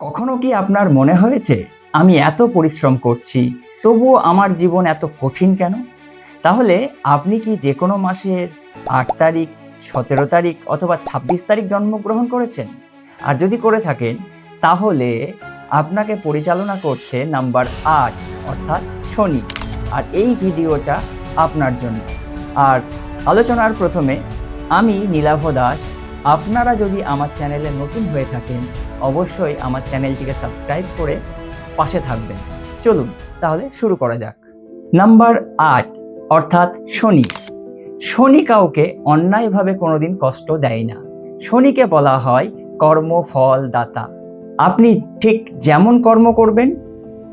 কখনো কি আপনার মনে হয়েছে আমি এত পরিশ্রম করছি তবুও আমার জীবন এত কঠিন কেন? তাহলে আপনি কি যে কোনো মাসের 8 তারিখ, 17 তারিখ অথবা 26 তারিখ জন্মগ্রহণ করেছেন? আর যদি করে থাকেন তাহলে আপনাকে পরিচালনা করছে নাম্বার 8 অর্থাৎ শনি। আর এই ভিডিওটা আপনার জন্য। আর আলোচনার প্রথমে আমি নীলাভ দাস। আপনারা যদি আমার চ্যানেলে নতুন হয়ে থাকেন অবশ্যই আমার চ্যানেলটিকে সাবস্ক্রাইব করে পাশে থাকবেন। চলুন তাহলে শুরু করা যাক। নাম্বার 8 অর্থাৎ শনি। শনি কাউকে অন্যায়ভাবে কোনোদিন কষ্ট দেয় না। শনিকে বলা হয় কর্মফল দাতা। আপনি ঠিক যেমন কর্ম করবেন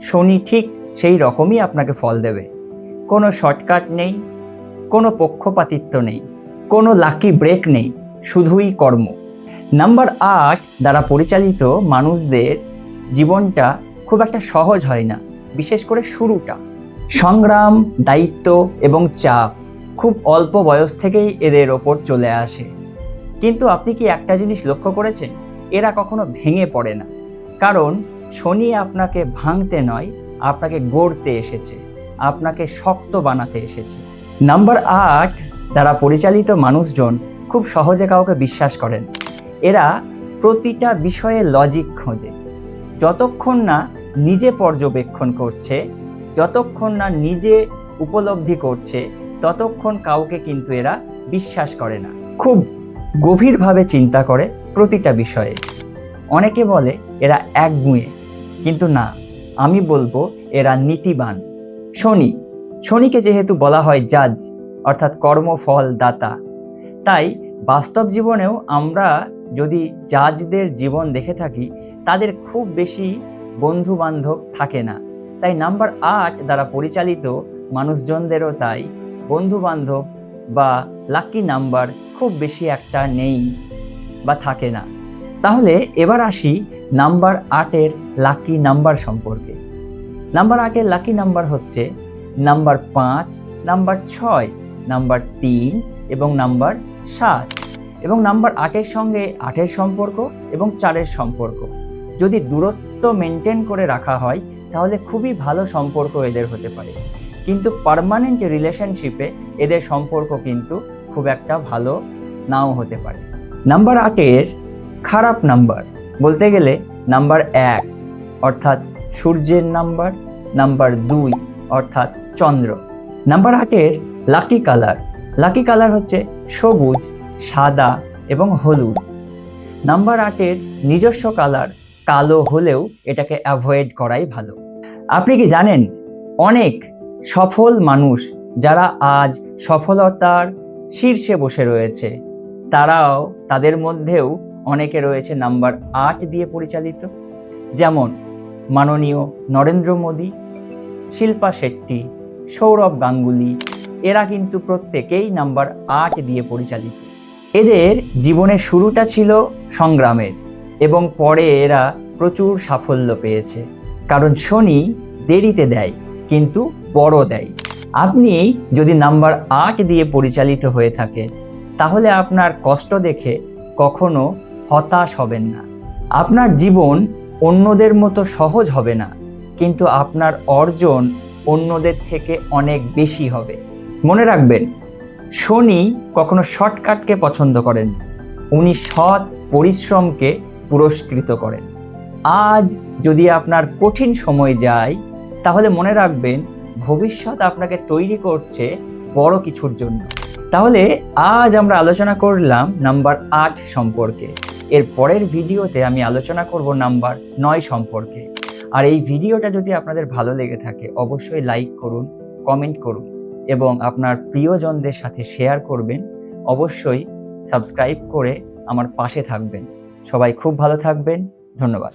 শনি ঠিক সেই রকমই আপনাকে ফল দেবে। কোনো শর্টকাট নেই, কোনো পক্ষপাতিত্ব নেই, কোনো লাকি ব্রেক নেই, শুধুই কর্ম। নাম্বার 8 দ্বারা পরিচালিত মানুষদের জীবনটা খুব একটা সহজ হয় না, বিশেষ করে শুরুটা। সংগ্রাম, দায়িত্ব এবং চাপ খুব অল্প বয়স থেকেই এদের ওপর চলে আসে। কিন্তু আপনি কি একটা জিনিস লক্ষ্য করেছেন? এরা কখনো ভেঙে পড়ে না, কারণ শনি আপনাকে ভাঙতে নয়, আপনাকে গড়তে এসেছে, আপনাকে শক্ত বানাতে এসেছে। নাম্বার 8 দ্বারা পরিচালিত মানুষজন খুব সহজে কাউকে বিশ্বাস করেন। এরা প্রতিটা বিষয়ে লজিক খোঁজে। যতক্ষণ না নিজে পর্যবেক্ষণ করছে, যতক্ষণ না নিজে উপলব্ধি করছে, ততক্ষণ কাউকে কিন্তু এরা বিশ্বাস করে না। খুব গভীরভাবে চিন্তা করে প্রতিটা বিষয়ে। অনেকে বলে এরা একগুঁয়ে, কিন্তু না, আমি বলবো এরা নীতিবান। শনিকে যেহেতু বলা হয় জাজ অর্থাৎ কর্মফল দাতা, তাই বাস্তব জীবনেও আমরা যদি জাজদের জীবন দেখে থাকি তাদের খুব বেশি বন্ধু বান্ধব থাকে না। তাই নাম্বার 8 দ্বারা পরিচালিত মানুষজনদেরও তাই বন্ধু বান্ধব বা লাকি নাম্বার খুব বেশি একটা নেই বা থাকে না। তাহলে এবার আসি নাম্বার 8-এর লাকি নাম্বার সম্পর্কে। নাম্বার 8-এর লাকি নাম্বার হচ্ছে নাম্বার 5, নাম্বার 6, নাম্বার 3 এবং নাম্বার 7। এবং নাম্বার 8-এর সঙ্গে 8-এর সম্পর্ক এবং 4-এর সম্পর্ক যদি দূরত্ব মেনটেন করে রাখা হয় তাহলে খুবই ভালো সম্পর্ক এদের হতে পারে। কিন্তু পার্মানেন্ট রিলেশনশিপে এদের সম্পর্ক কিন্তু খুব একটা ভালো নাও হতে পারে। নাম্বার 8-এর খারাপ নাম্বার বলতে গেলে নাম্বার 1 অর্থাৎ সূর্যের নাম্বার, নাম্বার 2 অর্থাৎ চন্দ্র। নাম্বার 8-এর লাকি কালার হচ্ছে সবুজ, সাদা এবং হলুদ। নাম্বার 8-এর নিজস্ব কালার কালো হলেও এটাকে অ্যাভয়েড করাই ভালো। আপনি কি জানেন অনেক সফল মানুষ যারা আজ সফলতার শীর্ষে বসে রয়েছে তাদের মধ্যেও অনেকে রয়েছে নাম্বার 8 দিয়ে পরিচালিত, যেমন মাননীয় নরেন্দ্র মোদী, শিল্পা শেট্টি, সৌরভ গাঙ্গুলি। এরা কিন্তু প্রত্যেকেই নাম্বার 8 দিয়ে পরিচালিত। এদের জীবনের শুরুটা ছিল সংগ্রামের এবং পরে এরা প্রচুর সাফল্য পেয়েছে, কারণ শনি দেরিতে দেয় কিন্তু বড় দেয়। আপনি যদি নাম্বার 8 দিয়ে পরিচালিত হয়ে থাকেন তাহলে আপনার কষ্ট দেখে কখনো হতাশ হবেন না। আপনার জীবন অন্যদের মতো সহজ হবে না, কিন্তু আপনার অর্জন অন্যদের থেকে অনেক বেশি হবে। মনে রাখবেন, শনি কখনো শর্টকাটকে পছন্দ করেন, উনি সৎ পরিশ্রমকে পুরস্কৃত করেন। আজ যদি আপনার কঠিন সময় যায় তাহলে মনে রাখবেন ভবিষ্যৎ আপনাকে তৈরি করছে বড় কিছুর জন্য। তাহলে আজ আমরা আলোচনা করলাম নাম্বার 8 সম্পর্কে। এর পরের ভিডিওতে আমি আলোচনা করব নাম্বার 9 সম্পর্কে। আর এই ভিডিওটা যদি আপনাদের ভালো লেগে থাকে অবশ্যই লাইক করুন, কমেন্ট করুন এবং আপনার প্রিয়জনদের সাথে শেয়ার করবেন। অবশ্যই সাবস্ক্রাইব করে আমার পাশে থাকবেন। সবাই খুব ভালো থাকবেন। ধন্যবাদ।